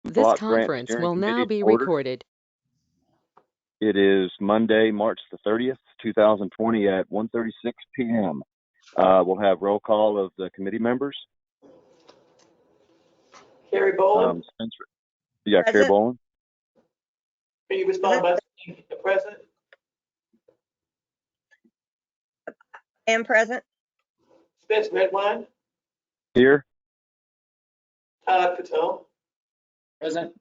This Block Grant conference Steering will now Committee be order. recorded. It is Monday, March the 30th, 2020 at 1:36 p.m. We'll have roll call of the committee members. Carrie Boland, Spencer. Yeah, Present. Carrie Boland. can you respond by saying the president? I am present. Spence Redwine, Here. Todd Patel, Present.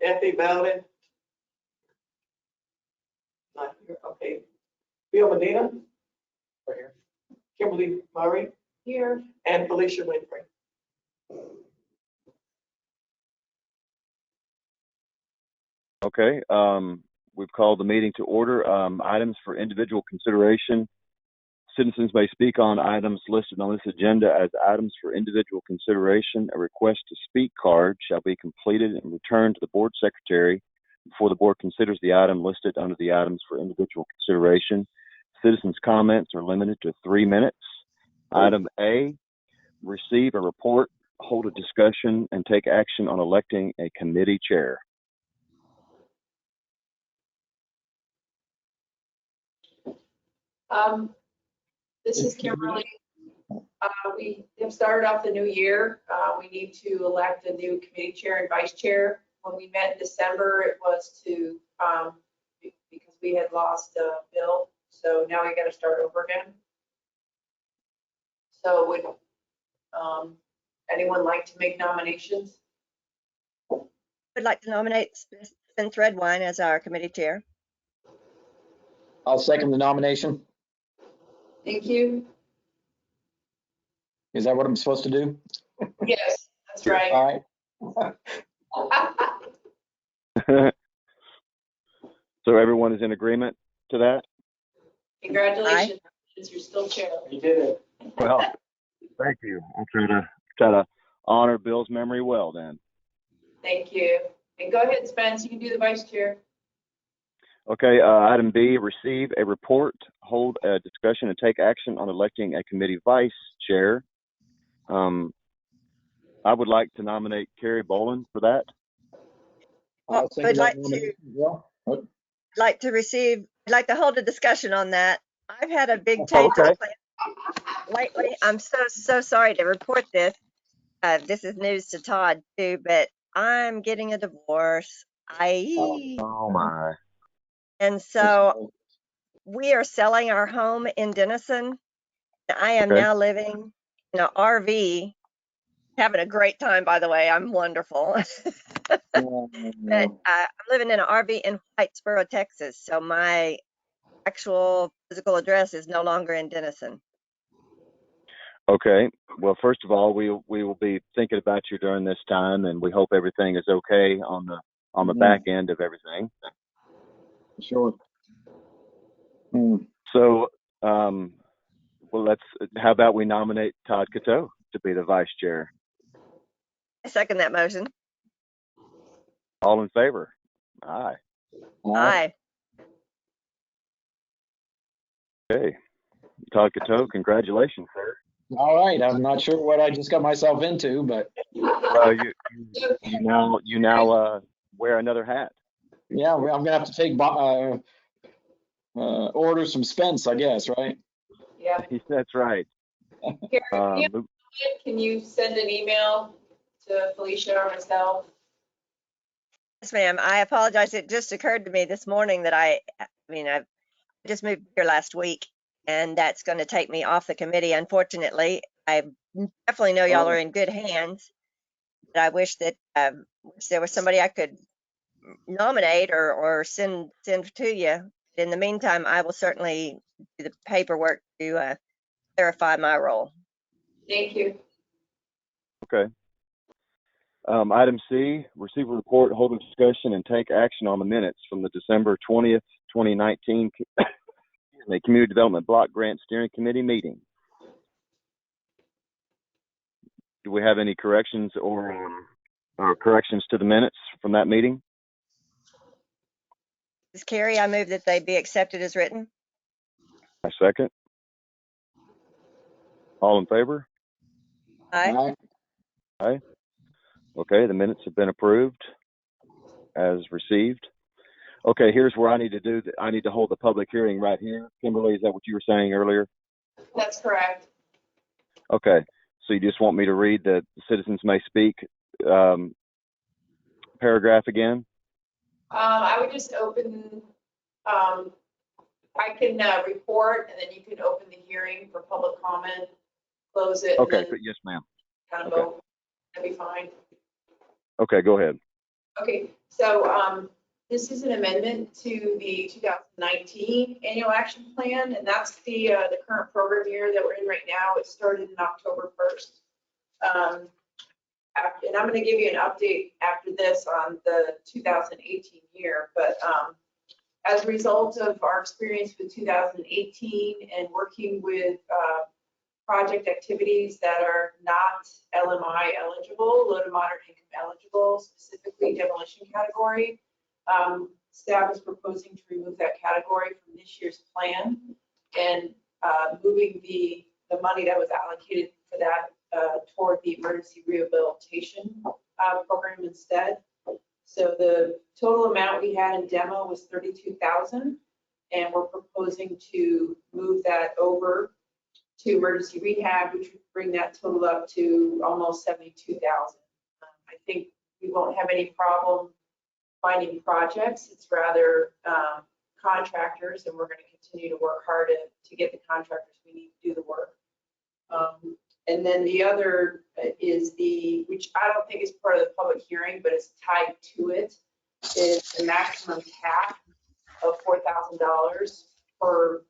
Kathy Bowden. Not here, okay. Bill Medina, Right here. Kimberly Murray, here, and Felicia Winfrey. Okay. We've called the meeting to order. Items for individual consideration. Citizens may speak on items listed on this agenda as items for individual consideration. A request to speak card shall be completed and returned to the board secretary before the board considers the item listed under the items for individual consideration. Citizens' comments are limited to 3 minutes. Item A, receive a report, hold a discussion, and take action on electing a committee chair. This is Kimberly. We have started off the new year. We need to elect a new committee chair and vice chair. When we met in December, it was to, because we had lost Bill. So now we got to start over again. So would anyone like to make nominations? Would like to nominate Spence Redwine as our committee chair. I'll second the nomination. Thank you. Is that what I'm supposed to do? Yes, that's right. All right. So everyone is in agreement to that? Congratulations, you're still chair. You did it. Well, thank you. I'll try to honor Bill's memory well then. Thank you. And go ahead, Spence, you can do the vice chair. Okay, item B, receive a report, hold a discussion, and take action on electing a committee vice chair. I would like to nominate Carrie Boland for that. I'll second I'd that like nomination to as well. Oh, I'd like to hold a discussion on that. I've had a big change Okay. lately. I'm so sorry to report this. This is news to Todd too, but I'm getting a divorce. Oh my. And so we are selling our home in Denison. I am Okay. now living in an RV, having a great time, by the way. I'm wonderful. But I'm living in an RV in Whitesboro, Texas. So my actual physical address is no longer in Denison. Okay. Well, first of all, we will be thinking about you during this time, and we hope everything is okay on the back end of everything. Sure. So, well, how about we nominate Todd Cato to be the vice chair? I second that motion. All in favor? Aye. Aye. Okay. Todd Cato, congratulations, sir. All right. I'm not sure what I just got myself into, but Well, you now wear another hat. yeah, I'm gonna have to take orders from Spence, I guess, right? Yeah. That's right. Carrie, can you send an email to Felicia or myself? Yes, ma'am. I apologize. It just occurred to me this morning that I just moved here last week, and that's going to take me off the committee. Unfortunately, I definitely know y'all are in good hands, but I wish that there was somebody I could nominate or send to you. In the meantime, I will certainly do the paperwork to clarify my role. Thank you. Okay. Item C, receive a report, hold a discussion, and take action on the minutes from the December 20th, 2019 Community Development Block Grant Steering Committee meeting. Do we have any corrections or corrections to the minutes from that meeting? Ms. Carrie, I move that they be accepted as written. I second. All in favor? Aye. Aye. Okay, the minutes have been approved as received. Okay, here's where I need to do, I need to hold the public hearing right here. Kimberly, is that what you were saying earlier? That's correct. Okay, so you just want me to read the citizens may speak paragraph again? I would just open, I can report, and then you can open the hearing for public comment, close it, and Okay, then yes, ma'am. kind of Okay. vote. That'd be fine. Okay, go ahead. Okay, so this is an amendment to the 2019 annual action plan, and that's the current program year that we're in right now. It started in October 1st. And I'm going to give you an update after this on the 2018 year, but as a result of our experience with 2018 and working with project activities that are not LMI eligible, low to moderate income eligible, specifically demolition category, staff is proposing to remove that category from this year's plan and moving the money that was allocated for that toward the emergency rehabilitation program instead. So the total amount we had in demo was 32,000, and we're proposing to move that over to emergency rehab, which would bring that total up to almost 72,000. I think we won't have any problem finding projects. It's rather contractors, and we're going to continue to work hard to get the contractors we need to do the work. And then the other is which I don't think is part of the public hearing, but it's tied to it, is the maximum cap of $4,000 per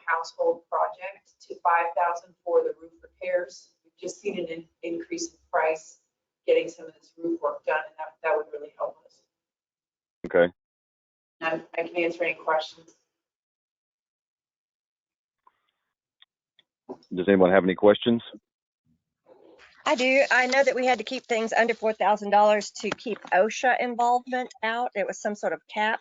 household project to $5,000 for the roof repairs. We've just seen an increase in price getting some of this roof work done, and that would really help us. Okay. And I can answer any questions. Does anyone have any questions? I do. I know that we had to keep things under $4,000 to keep OSHA involvement out. It was some sort of cap.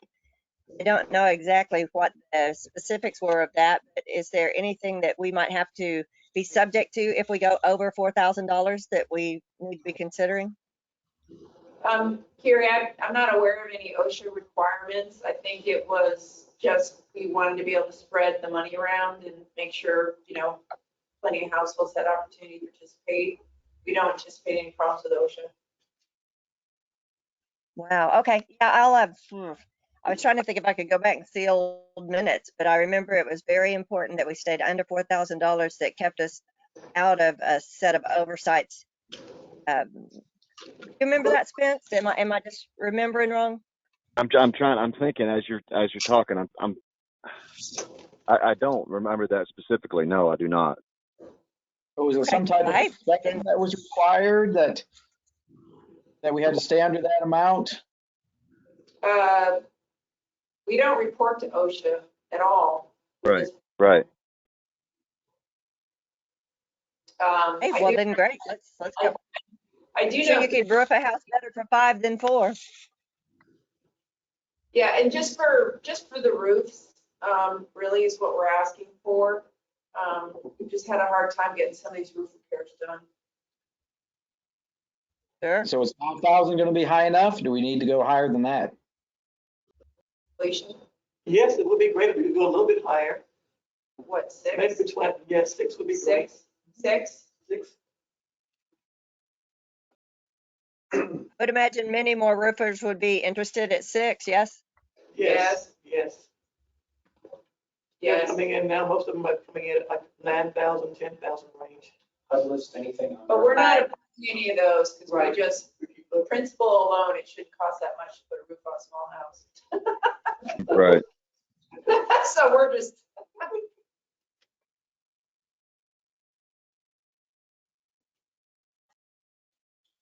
I don't know exactly what the specifics were of that, but is there anything that we might have to be subject to if we go over $4,000 that we need to be considering? Carrie, I'm not aware of any OSHA requirements. I think it was just we wanted to be able to spread the money around and make sure, plenty of households had opportunity to participate. We don't anticipate any problems with OSHA. Wow. Okay. Yeah, I'll have. I was trying to think if I could go back and see old minutes, but I remember it was very important that we stayed under $4,000 that kept us out of a set of oversights. You remember that, Spence? Am I just remembering wrong? I'm thinking as you're talking. I don't remember that specifically. No, I do not. Was there some type of inspection that was required that we had to stay under that amount? We don't report to OSHA at all. Right. Right. Hey, well then great. Let's go. I do So know you could roof a house better for 5 than 4. Yeah, and just for the roofs, really is what we're asking for. We've just had a hard time getting some of these roof repairs done. Sure. So is 5,000 going to be high enough? Do we need to go higher than that? Completion, Yes, it would be great if we could go a little bit higher. what, 6? Maybe between, yes, 6 would be great. 6? 6. I would imagine many more roofers would be interested at 6, yes? Yes. Yes. Yes. Coming in now, most of them are coming in at like 9,000, 10,000 range. I've listed anything on But we're not opposing any of those, because Right. we just, the principal alone, it shouldn't cost that much to put a roof on a small house. Right. So we're just.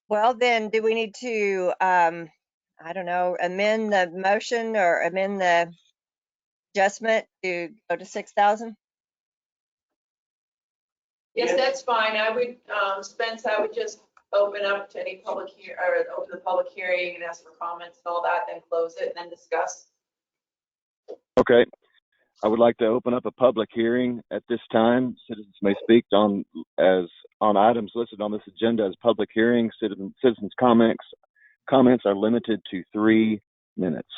Well, then do we need to, I don't know, amend the motion or amend the adjustment to go to 6,000? Yes, that's fine. I would, Spence, I would just open up to any public or open the public hearing and ask for comments and all that, then close it and then discuss. Okay. I would like to open up a public hearing at this time. Citizens may speak on on items listed on this agenda as public hearings. Citizens' comments are limited to 3 minutes.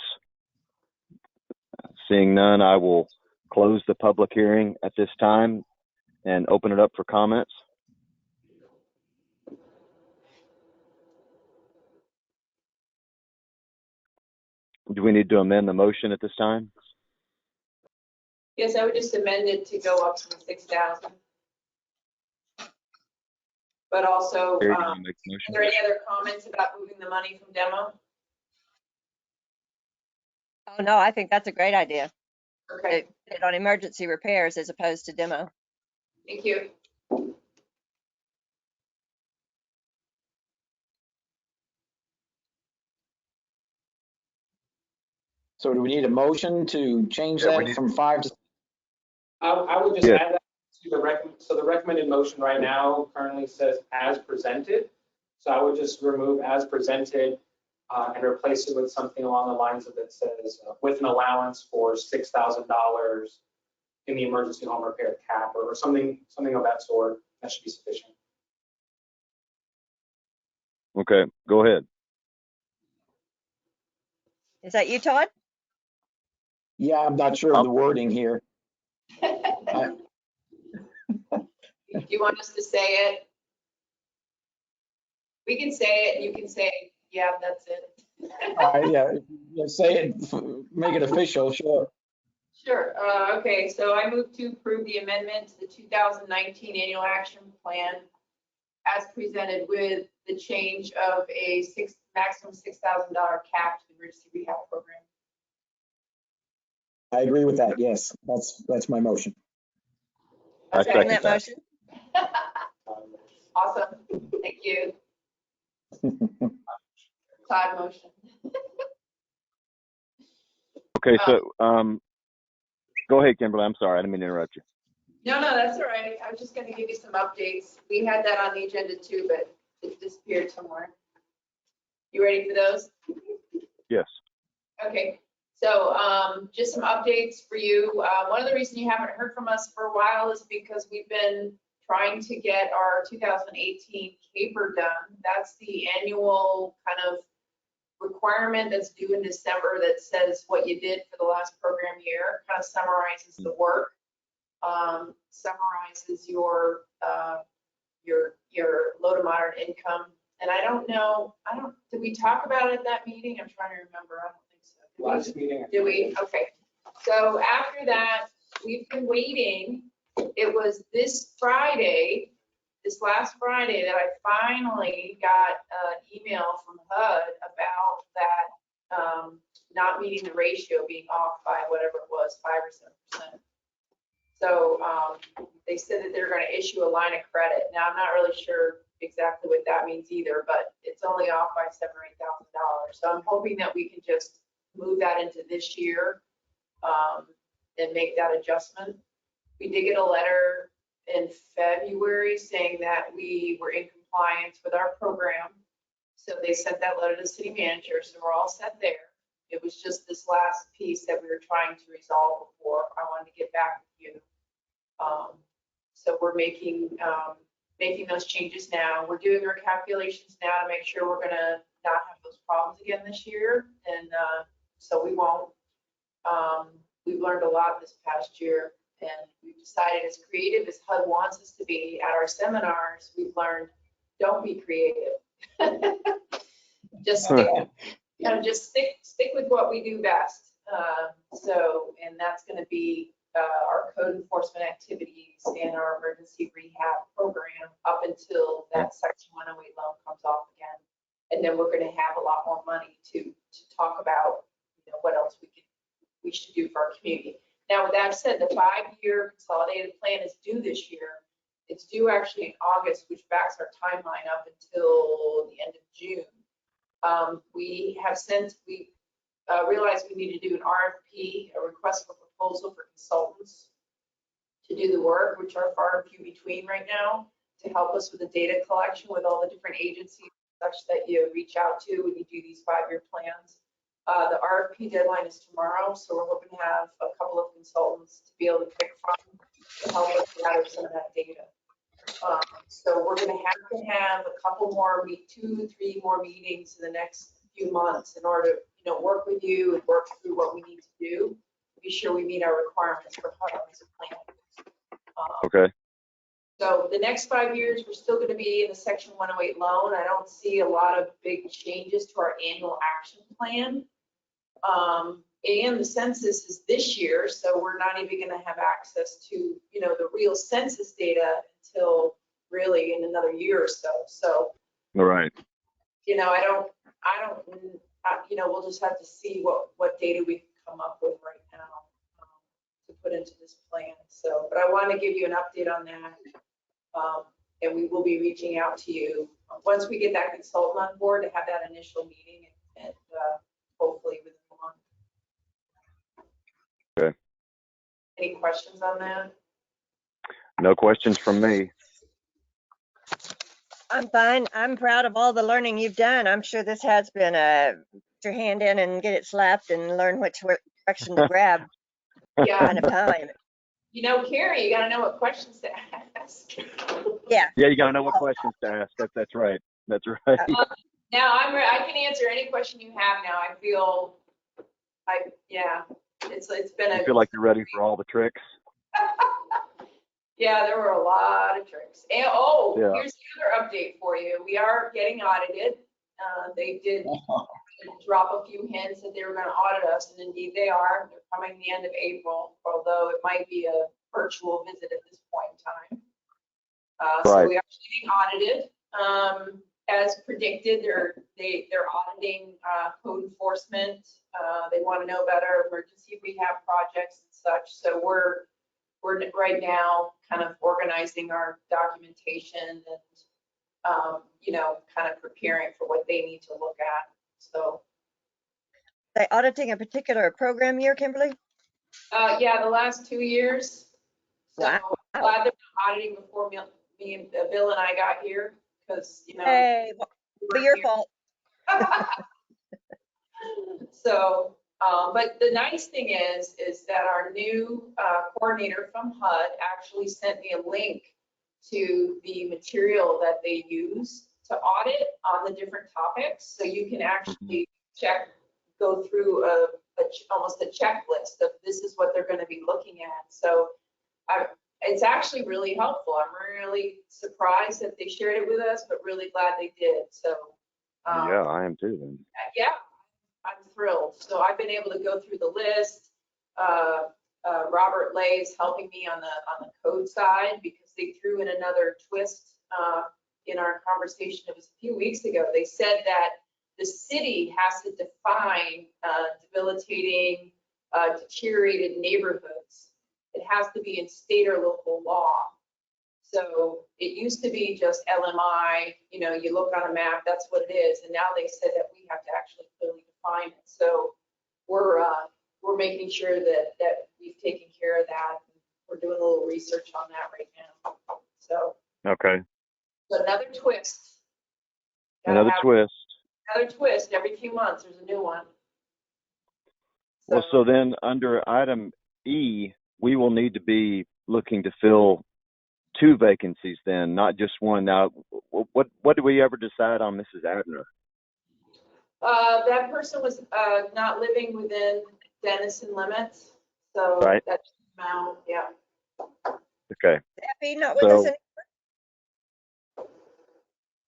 Seeing none, I will close the public hearing at this time and open it up for comments. Do we need to amend the motion at this time? Yes, I would just amend it to go up from 6,000. But also, Carrie, do are you make the motion? there any other comments about moving the money from demo? Oh, no, I think that's a great idea. Okay, Put it on emergency repairs as opposed to demo. thank you. So do we need a motion to change Yeah, we that need- from 5 to? I would just Yeah. add that to so the recommended motion right now currently says as presented. So I would just remove as presented and replace it with something along the lines of that says with an allowance for $6,000 in the emergency home repair cap or something of that sort. That should be sufficient. Okay, go ahead. Is that you, Todd? Yeah, I'm not sure of the wording here. Do you want us to say it? We can say it, you can say, yeah, that's it. All right, yeah, say it, make it official, sure. Sure, okay, so I move to approve the amendment to the 2019 annual action plan as presented with the change of a maximum $6,000 cap to the emergency rehab program. I agree with that, yes, that's my motion. I Second second that motion. Awesome, thank you. Todd motion. Okay, so go ahead, Kimberly. I'm sorry, I didn't mean to interrupt you. No, that's all right. I was just going to give you some updates. We had that on the agenda too, but it disappeared somewhere. You ready for those? Yes. Okay, so just some updates for you. One of the reasons you haven't heard from us for a while is because we've been trying to get our 2018 CAPER done. That's the annual kind of requirement that's due in December that says what you did for the last program year, kind of summarizes the work, summarizes your low to moderate income. And I don't know, did we talk about it at that meeting? I'm trying to remember. I don't think so. Last meeting. Did we? Okay. So after that, we've been waiting. It was this last Friday that I finally got an email from HUD about that not meeting the ratio being off by whatever it was, 5 or 7%. So they said that they're going to issue a line of credit. Now, I'm not really sure exactly what that means either, but it's only off by $7,000 or $8,000. So I'm hoping that we can just move that into this year and make that adjustment. We did get a letter in February saying that we were in compliance with our program. So they sent that letter to the city manager, so we're all set there. It was just this last piece that we were trying to resolve before I wanted to get back with you. So we're making those changes now. We're doing our calculations now to make sure we're gonna not have those problems again this year. And so we won't. We've learned a lot this past year. And we've decided, as creative as HUD wants us to be at our seminars, we've learned, don't be creative. Just stick with what we do best. And that's going to be our code enforcement activities and our emergency rehab program up until that Section 108 loan comes off again. And then we're going to have a lot more money to talk about, what else we should do for our community. Now, with that said, the 5-year consolidated plan is due this year. It's due actually in August, which backs our timeline up until the end of June. We realized we need to do an RFP, a request for proposal for consultants to do the work, which are far and few between right now, to help us with the data collection with all the different agencies such that you reach out to when you do these 5-year plans. The RFP deadline is tomorrow, so we're hoping to have a couple of consultants to be able to pick from to help us gather some of that data. So we're gonna have to have a couple more, 2-3 more meetings in the next few months in order to, work with you and work through what we need to do, to be sure we meet our requirements for HUD as a plan. Okay. So the next 5 years, we're still gonna be in the Section 108 loan. I don't see a lot of big changes to our annual action plan. And the census is this year, so we're not even gonna have access to, the real census data until really in another year or so. So, All right. we'll just have to see what data we can come up with right now to put into this plan. So, but I want to give you an update on that. And we will be reaching out to you once we get that consultant on board to have that initial meeting and hopefully within a month. Okay. Any questions on that? No questions from me. I'm fine. I'm proud of all the learning you've done. I'm sure this has been put your hand in and get it slapped and learn which direction to grab Yeah. kind of time. Carrie, you got to know what questions to ask. Yeah. Yeah, you gotta know what questions to ask. That's right. That's right. Now I can answer any question you have now. I feel it's been I feel like you're ready for all the tricks. Yeah, there were a lot of tricks. And Yeah. here's the other update for you. We are getting audited. They did drop a few hints that they were going to audit us, and indeed they are. They're coming the end of April, although it might be a virtual visit at this point in time. So we are getting audited. As predicted, they're auditing code enforcement. They want to know better emergency rehab projects and such. So we're right now kind of organizing our documentation and, kind of preparing for what they need to look at. So. They auditing a particular program year, Kimberly? Yeah, the last 2 years. So Wow. I'm glad they're auditing before me and Bill and I got here because, Hey, be your fault. So, but the nice thing is that our new coordinator from HUD actually sent me a link to the material that they use to audit on the different topics. So you can actually go through almost a checklist of this is what they're going to be looking at. So it's actually really helpful. I'm really surprised that they shared it with us, but really glad they did. So Yeah, I am too then. Yeah, I'm thrilled. So I've been able to go through the list. Robert Lay is helping me on the code side because they threw in another twist in our conversation. It was a few weeks ago. They said that the city has to define debilitating, deteriorated neighborhoods. It has to be in state or local law. So it used to be just LMI, you look on a map, that's what it is. And now they said that we have to actually clearly define it. So we're making sure that we've taken care of that. We're doing a little research on that right now. So. Okay. So another twist. Another twist. Another twist. Every few months, there's a new one. Well, so then under item E, we will need to be looking to fill 2 vacancies then, not just one. Now, what did we ever decide on Mrs. Abner? That person was not living within Denison limits, so that's the amount, yeah. Okay. Effie not with us anymore?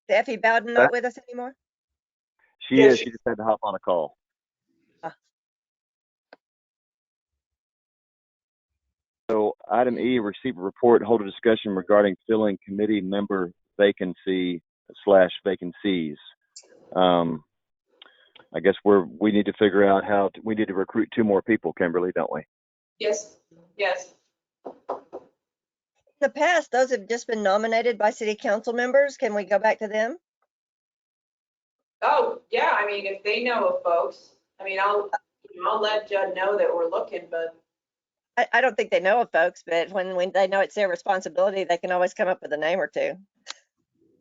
Effie Bowden not with us anymore? She is. She just had to hop on a call. So item E, receive a report, hold a discussion regarding filling committee member vacancy/vacancies. I guess we need to figure out we need to recruit 2 more people, Kimberly, don't we? Yes. In the past, those have just been nominated by city council members. Can we go back to them? Oh, yeah, I mean, if they know of folks, I mean, I'll let Judd know that we're looking, but. I don't think they know of folks, but when they know it's their responsibility, they can always come up with a name or 2.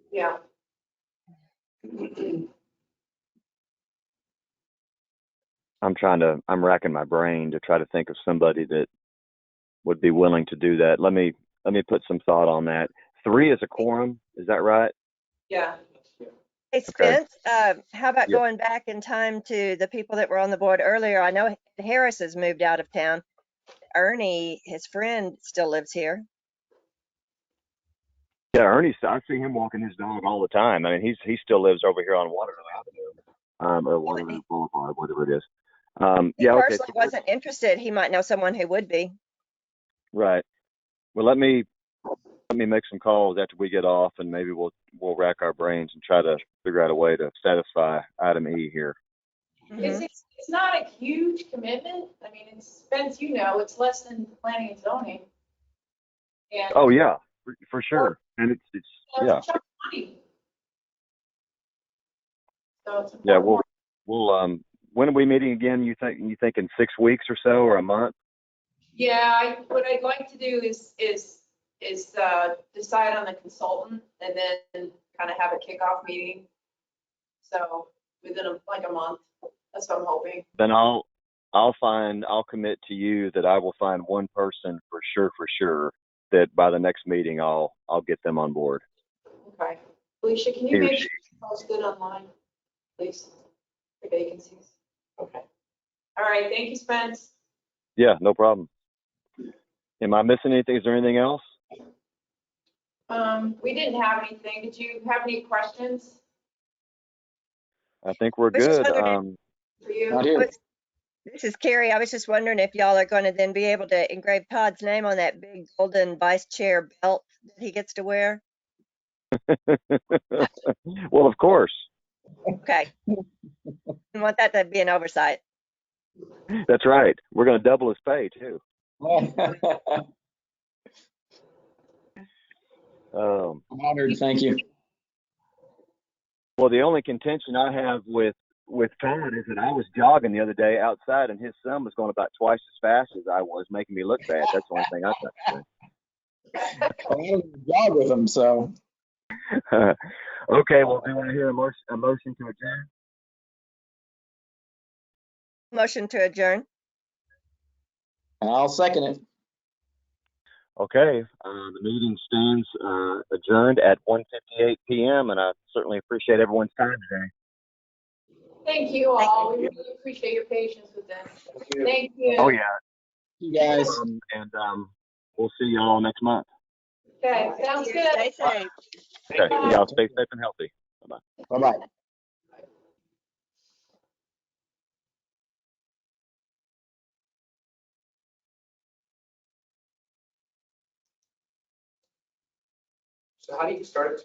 Yeah. I'm racking my brain to try to think of somebody that would be willing to do that. Let me put some thought on that. 3 is a quorum, is that right? Yeah. Hey, Okay. Spence, how about Yeah. going back in time to the people that were on the board earlier? I know Harris has moved out of town. Ernie, his friend, still lives here. Yeah, Ernie, I see him walking his dog all the time. I mean, he still lives over here on Waterloo Avenue, or Waterloo Boulevard, whatever it is. He Yeah, okay. personally wasn't interested. He might know someone who would be. Right. Well, let me make some calls after we get off, and maybe we'll rack our brains and try to figure out a way to satisfy item E here. It's not a huge commitment. I mean, it's, Spence, you know, it's less than planning and zoning. And Oh yeah, for sure. And it's yeah. it's a chunk of money. So it's Yeah, important. we'll when are we meeting again? You think in 6 weeks or so, or a month? Yeah, what I'd like to do is decide on the consultant and then kind of have a kickoff meeting. So within like a month, that's what I'm hoping. Then I'll commit to you that I will find one person for sure that by the next meeting I'll get them on board. Okay. Alicia, can you make sure it's posted online, please, for vacancies? Okay. All right, thank you, Spence. Yeah, no problem. Am I missing anything? Is there anything else? We didn't have anything. Did you have any questions I think we're I was just good. wondering for you? Not here. This is Carrie. I was just wondering if y'all are going to then be able to engrave Todd's name on that big golden vice chair belt that he gets to wear. Well, of course. Okay. I want that to be an oversight. That's right. We're going to double his pay too. I'm honored, thank you. Well, the only contention I have with Todd is that I was jogging the other day outside, and his son was going about twice as fast as I was, making me look bad. That's the only thing I thought. I had a jog with him, so. Okay, well, do you want to hear a motion to adjourn? Motion to adjourn. I'll second it. Okay, the meeting stands adjourned at 1:58 p.m., and I certainly appreciate everyone's time today. Thank you all. We really appreciate your patience with this. Thank you. Oh, yeah. You guys. And we'll see you all next month. Okay, sounds good. Stay safe. Okay, y'all stay safe and healthy. Bye-bye. Bye-bye. So how do you start it?